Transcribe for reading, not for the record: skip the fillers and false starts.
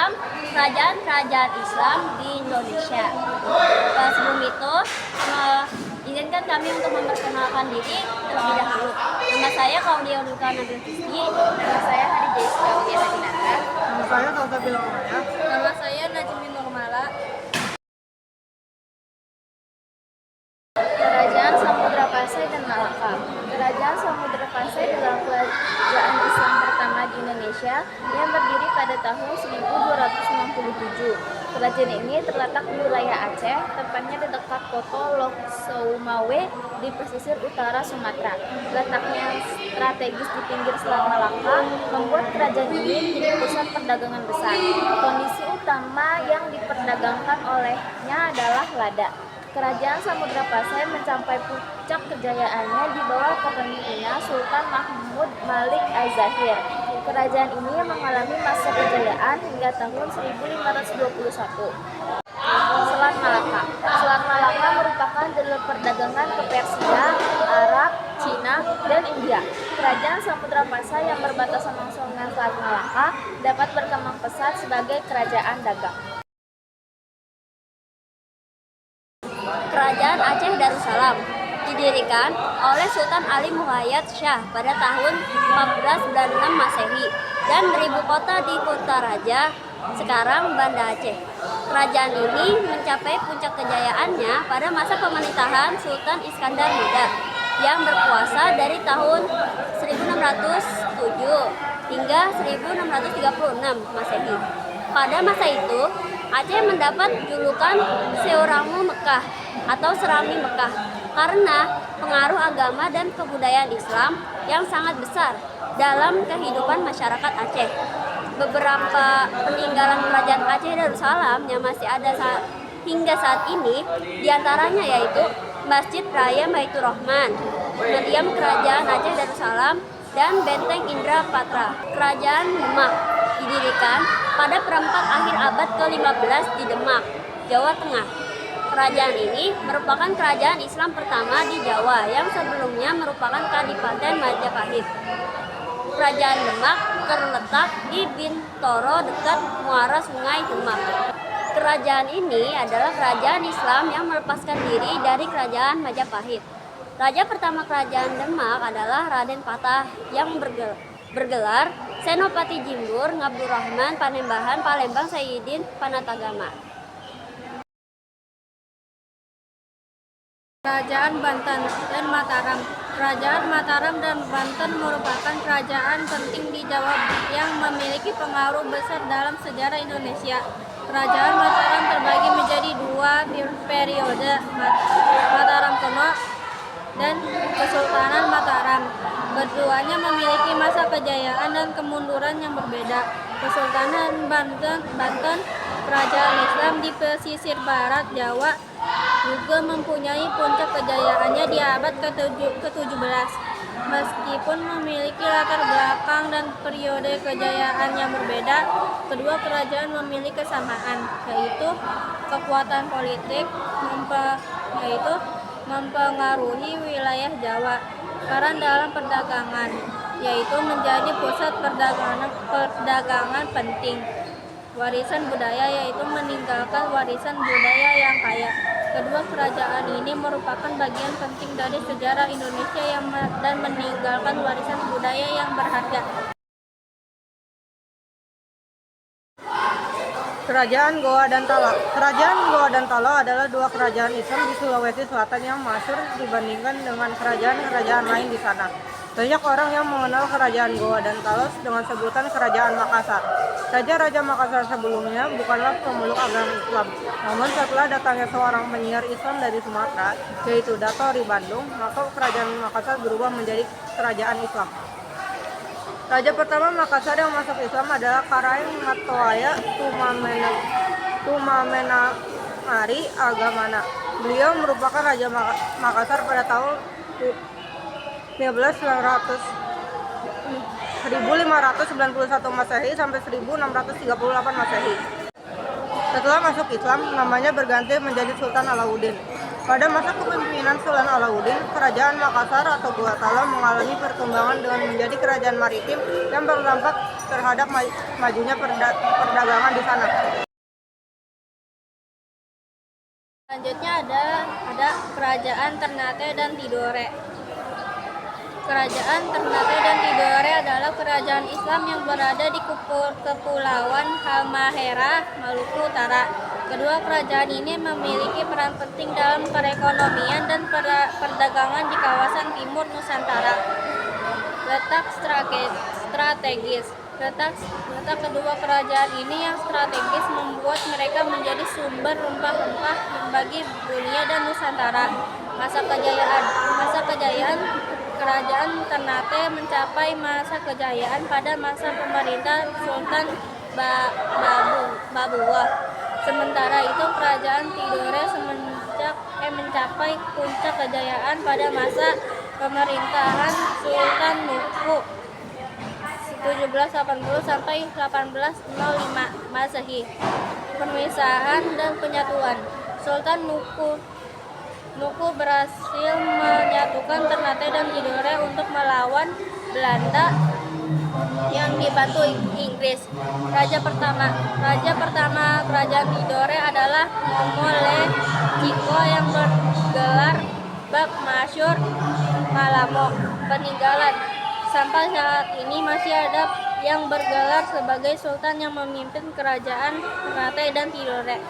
tentang kerajaan-kerajaan Islam di Indonesia. Sebelum itu, izinkan kami untuk memperkenalkan diri terlebih dahulu. Nama saya Claudia Ulukana Nabil Rizky. Nama saya Hari Jaiska Udia Sadinata. Nama saya Salsabila Umaya. Nama saya Najmi Nurmala. Kerajaan Samudra Pasai dan Malaka. Kerajaan Samudra Pasai adalah kerajaan Islam pertama di Indonesia yang berdiri pada tahun 1267. Kerajaan ini terletak di wilayah Aceh, tepatnya di dekat kota Lok Soumawe di pesisir utara Sumatera. Letaknya strategis di pinggir Selat Malaka membuat kerajaan ini menjadi pusat perdagangan besar. Kondisi utama yang diperdagangkan olehnya adalah lada. Kerajaan Samudra Pasai mencapai puncak kejayaannya di bawah kepemimpinan Sultan Mahmud Malik Az-Zahir. Kerajaan ini mengalami masa kejayaan hingga tahun 1521. Selat Malaka. Selat Malaka merupakan jalur perdagangan ke Persia, Arab, Cina, dan India. Kerajaan Samudra Pasai yang berbatasan langsung dengan Selat Malaka dapat berkembang pesat sebagai kerajaan dagang. Kerajaan Aceh Darussalam didirikan oleh Sultan Ali Muhayyad Shah pada tahun 1496 Masehi dan beribu kota di Kutaraja, sekarang Banda Aceh. Kerajaan ini mencapai puncak kejayaannya pada masa pemerintahan Sultan Iskandar Muda yang berkuasa dari tahun 1607 hingga 1636 Masehi. Pada masa itu, Aceh mendapat julukan Seorangu Mekah atau Serami Mekah karena pengaruh agama dan kebudayaan Islam yang sangat besar dalam kehidupan masyarakat Aceh. Beberapa peninggalan kerajaan Aceh Darussalam yang masih ada hingga saat ini diantaranya yaitu Masjid Raya Baitur Rahman, Meriam Kerajaan Aceh Darussalam, dan Benteng Indra Patra. Kerajaan Demak didirikan pada perempat akhir abad ke-15 di Demak, Jawa Tengah. Kerajaan ini merupakan kerajaan Islam pertama di Jawa yang sebelumnya merupakan Kadipaten Majapahit. Kerajaan Demak terletak di Bintoro dekat muara Sungai Demak. Kerajaan ini adalah kerajaan Islam yang melepaskan diri dari kerajaan Majapahit. Raja pertama kerajaan Demak adalah Raden Patah yang bergelar Senopati Jimbur Ngabdurrahman Panembahan Palembang Sayyidin Panatagama. Kerajaan Banten dan Mataram. Kerajaan Mataram dan Banten merupakan kerajaan penting di Jawa yang memiliki pengaruh besar dalam sejarah Indonesia. Kerajaan Mataram terbagi menjadi dua periode, Mataram Kuno dan Kesultanan Mataram. Keduanya memiliki masa kejayaan dan kemunduran yang berbeda. Kesultanan Banten, kerajaan Islam di pesisir barat Jawa, juga mempunyai puncak kejayaannya di abad ke-17. Meskipun memiliki latar belakang dan periode kejayaan yang berbeda, kedua kerajaan memiliki kesamaan, yaitu kekuatan politik mempengaruhi wilayah Jawa. Peran dalam perdagangan, yaitu menjadi pusat perdagangan penting. Warisan budaya, yaitu meninggalkan warisan budaya yang kaya. Kedua kerajaan ini merupakan bagian penting dari sejarah Indonesia dan meninggalkan warisan budaya yang berharga. Kerajaan Goa dan Tala. Kerajaan Goa dan Tala adalah dua kerajaan Islam di Sulawesi Selatan yang masyhur dibandingkan dengan kerajaan-kerajaan lain di sana. Banyak orang yang mengenal kerajaan Goa dan Tala dengan sebutan Kerajaan Makassar. Raja-raja Makassar sebelumnya bukanlah pemeluk agama Islam. Namun setelah datangnya seorang penyiar Islam dari Sumatera, yaitu Dato di Bandung, maka kerajaan Makassar berubah menjadi kerajaan Islam. Raja pertama Makassar yang masuk Islam adalah Karaeng Matoaya Tumamenangari Agamana. Beliau merupakan Raja Makassar pada tahun 1591 Masehi sampai 1638 Masehi. Setelah masuk Islam, namanya berganti menjadi Sultan Alauddin. Pada masa kepemimpinan Sultan Alauddin, kerajaan Makassar atau Goa Tala mengalami perkembangan dengan menjadi kerajaan maritim yang berdampak terhadap majunya perdagangan di sana. Selanjutnya ada Kerajaan Ternate dan Tidore. Kerajaan Ternate dan Tidore adalah kerajaan Islam yang berada di Kepulauan Halmahera, Maluku Utara. Kedua kerajaan ini memiliki peran penting dalam perekonomian dan perdagangan di kawasan timur Nusantara. Letak strategis. Letak kedua kerajaan ini yang strategis membuat mereka menjadi sumber rempah-rempah bagi dunia dan Nusantara. Masa kejayaan Kerajaan Ternate mencapai masa kejayaan pada masa pemerintah Sultan Babuwa. Sementara itu Kerajaan Tidore mencapai puncak kejayaan pada masa pemerintahan Sultan Nuku 1780 sampai 1805 Masehi. Pemisahan dan penyatuan. Sultan Nuku berhasil menyatukan Ternate dan Tidore untuk melawan Belanda yang dibantu Inggris. Raja pertama Kerajaan Tidore adalah Momole Ciko yang bergelar bab masyhur Malamo. Peninggalan. Sampai saat ini masih ada yang bergelar sebagai sultan yang memimpin Kerajaan Ternate dan Tidore.